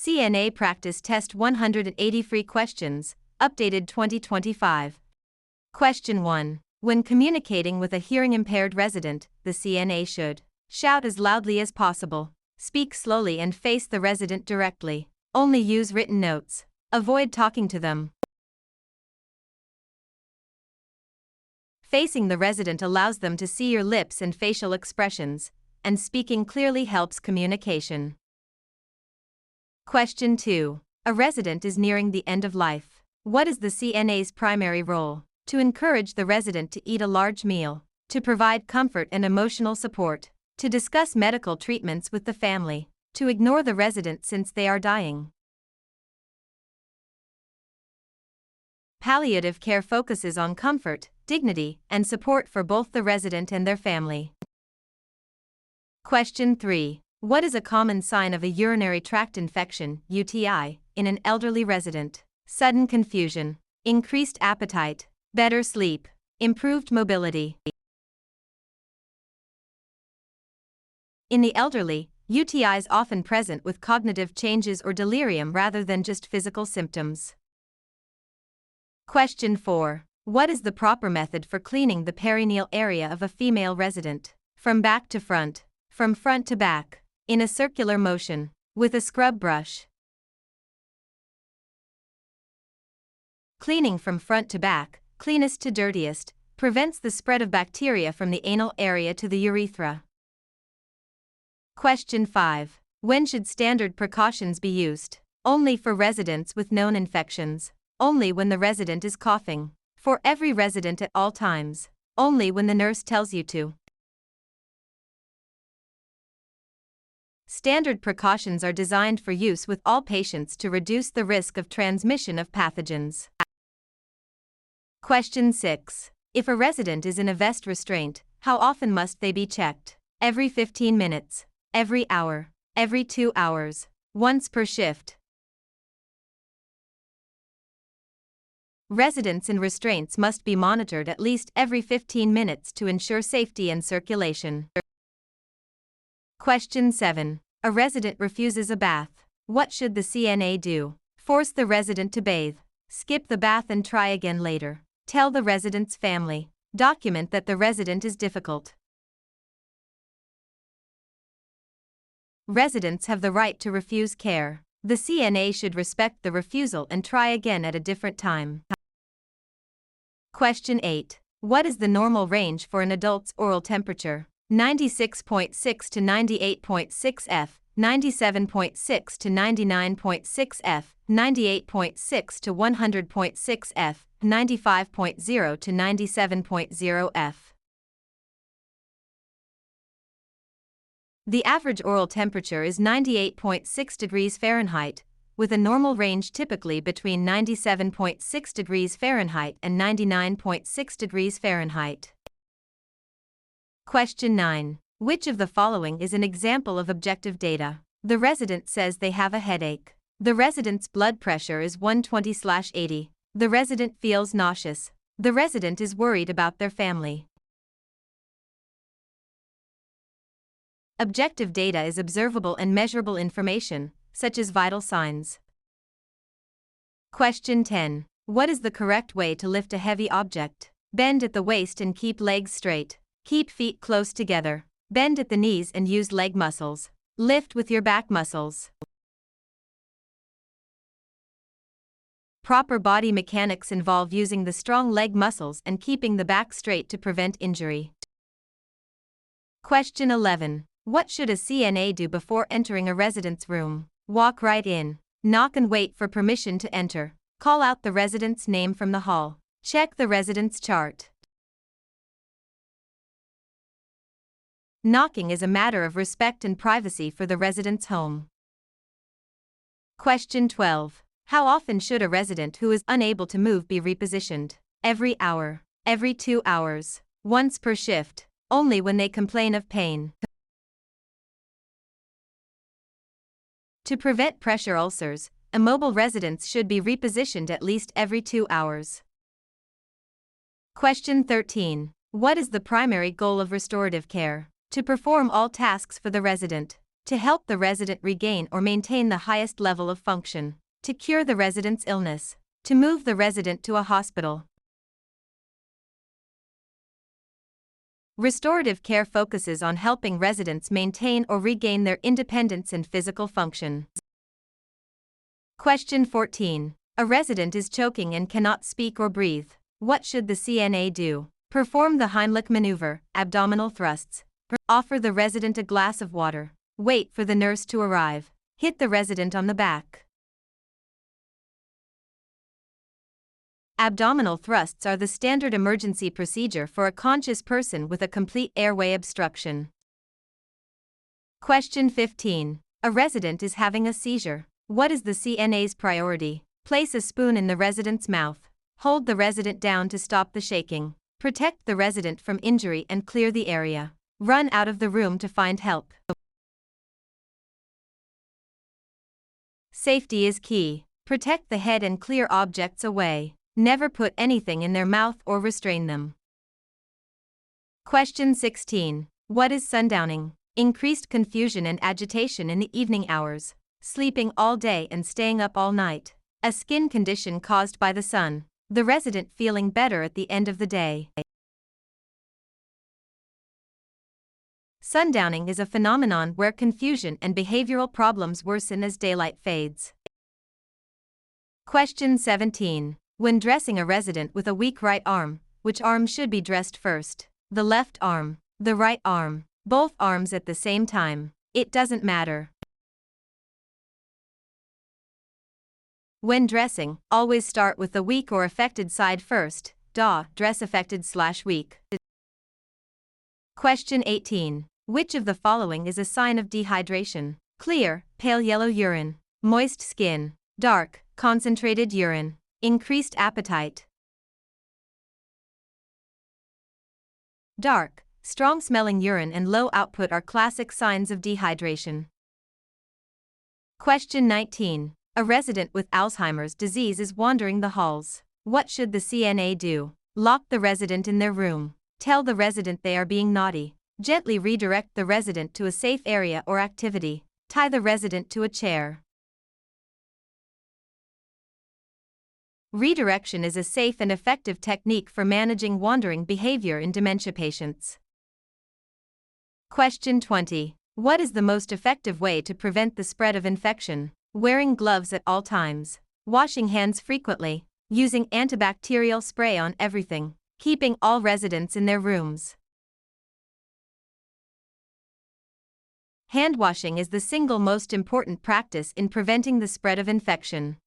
CNA Practice Test 180 Free Questions, updated 2025. Question 1. When communicating with a hearing-impaired resident, the CNA should shout as loudly as possible, speak slowly and face the resident directly, only use written notes, avoid talking to them. Facing the resident allows them to see your lips and facial expressions, and speaking clearly helps communication. Question 2. A resident is nearing the end of life. What is the CNA's primary role? To encourage the resident to eat a large meal, to provide comfort and emotional support, to discuss medical treatments with the family, to ignore the resident since they are dying. Palliative care focuses on comfort, dignity, and support for both the resident and their family. Question 3. What is a common sign of a urinary tract infection, UTI, in an elderly resident? Sudden confusion, increased appetite, better sleep, improved mobility. In the elderly, UTI is often present with cognitive changes or delirium rather than just physical symptoms. Question 4. What is the proper method for cleaning the perineal area of a female resident? From back to front, from front to back, in a circular motion, with a scrub brush. Cleaning from front to back, cleanest to dirtiest, prevents the spread of bacteria from the anal area to the urethra. Question 5. When should standard precautions be used? Only for residents with known infections. Only when the resident is coughing. For every resident at all times. Only when the nurse tells you to. Standard precautions are designed for use with all patients to reduce the risk of transmission of pathogens. Question 6. If a resident is in a vest restraint, how often must they be checked? Every 15 minutes, every hour, every 2 hours, once per shift. Residents in restraints must be monitored at least every 15 minutes to ensure safety and circulation. Question 7. A resident refuses a bath. What should the CNA do? Force the resident to bathe. Skip the bath and try again later. Tell the resident's family. Document that the resident is difficult. Residents have the right to refuse care. The CNA should respect the refusal and try again at a different time. Question 8. What is the normal range for an adult's oral temperature? 96.6 to 98.6 F, 97.6 to 99.6 F, 98.6 to 100.6 F, 95.0 to 97.0 F. The average oral temperature is 98.6 degrees Fahrenheit, with a normal range typically between 97.6 degrees Fahrenheit and 99.6 degrees Fahrenheit. Question 9. Which of the following is an example of objective data? The resident says they have a headache. The resident's blood pressure is 120/80. The resident feels nauseous. The resident is worried about their family. Objective data is observable and measurable information, such as vital signs. Question 10. What is the correct way to lift a heavy object? Bend at the waist and keep legs straight. Keep feet close together. Bend at the knees and use leg muscles. Lift with your back muscles. Proper body mechanics involve using the strong leg muscles and keeping the back straight to prevent injury. Question 11. What should a CNA do before entering a resident's room? Walk right in. Knock and wait for permission to enter. Call out the resident's name from the hall. Check the resident's chart. Knocking is a matter of respect and privacy for the resident's home. Question 12. How often should a resident who is unable to move be repositioned? Every hour, every 2 hours, once per shift, only when they complain of pain. To prevent pressure ulcers, immobile residents should be repositioned at least every 2 hours. Question 13. What is the primary goal of restorative care? To perform all tasks for the resident. To help the resident regain or maintain the highest level of function. To cure the resident's illness. To move the resident to a hospital. Restorative care focuses on helping residents maintain or regain their independence and physical function. Question 14. A resident is choking and cannot speak or breathe. What should the CNA do? Perform the Heimlich maneuver, abdominal thrusts. Offer the resident a glass of water. Wait for the nurse to arrive. Hit the resident on the back. Abdominal thrusts are the standard emergency procedure for a conscious person with a complete airway obstruction. Question 15. A resident is having a seizure. What is the CNA's priority? Place a spoon in the resident's mouth. Hold the resident down to stop the shaking. Protect the resident from injury and clear the area. Run out of the room to find help. Safety is key. Protect the head and clear objects away. Never put anything in their mouth or restrain them. Question 16. What is sundowning? Increased confusion and agitation in the evening hours. Sleeping all day and staying up all night. A skin condition caused by the sun. The resident feeling better at the end of the day. Sundowning is a phenomenon where confusion and behavioral problems worsen as daylight fades. Question 17. When dressing a resident with a weak right arm, which arm should be dressed first? The left arm, the right arm, both arms at the same time. It doesn't matter. When dressing, always start with the weak or affected side first. Dress affected/weak. Question 18. Which of the following is a sign of dehydration? Clear, pale yellow urine. Moist skin. Dark, concentrated urine. Increased appetite. Dark, strong-smelling urine and low output are classic signs of dehydration. Question 19. A resident with Alzheimer's disease is wandering the halls. What should the CNA do? Lock the resident in their room. Tell the resident they are being naughty. Gently redirect the resident to a safe area or activity. Tie the resident to a chair. Redirection is a safe and effective technique for managing wandering behavior in dementia patients. Question 20. What is the most effective way to prevent the spread of infection? Wearing gloves at all times. Washing hands frequently. Using antibacterial spray on everything. Keeping all residents in their rooms. Hand washing is the single most important practice in preventing the spread of infection.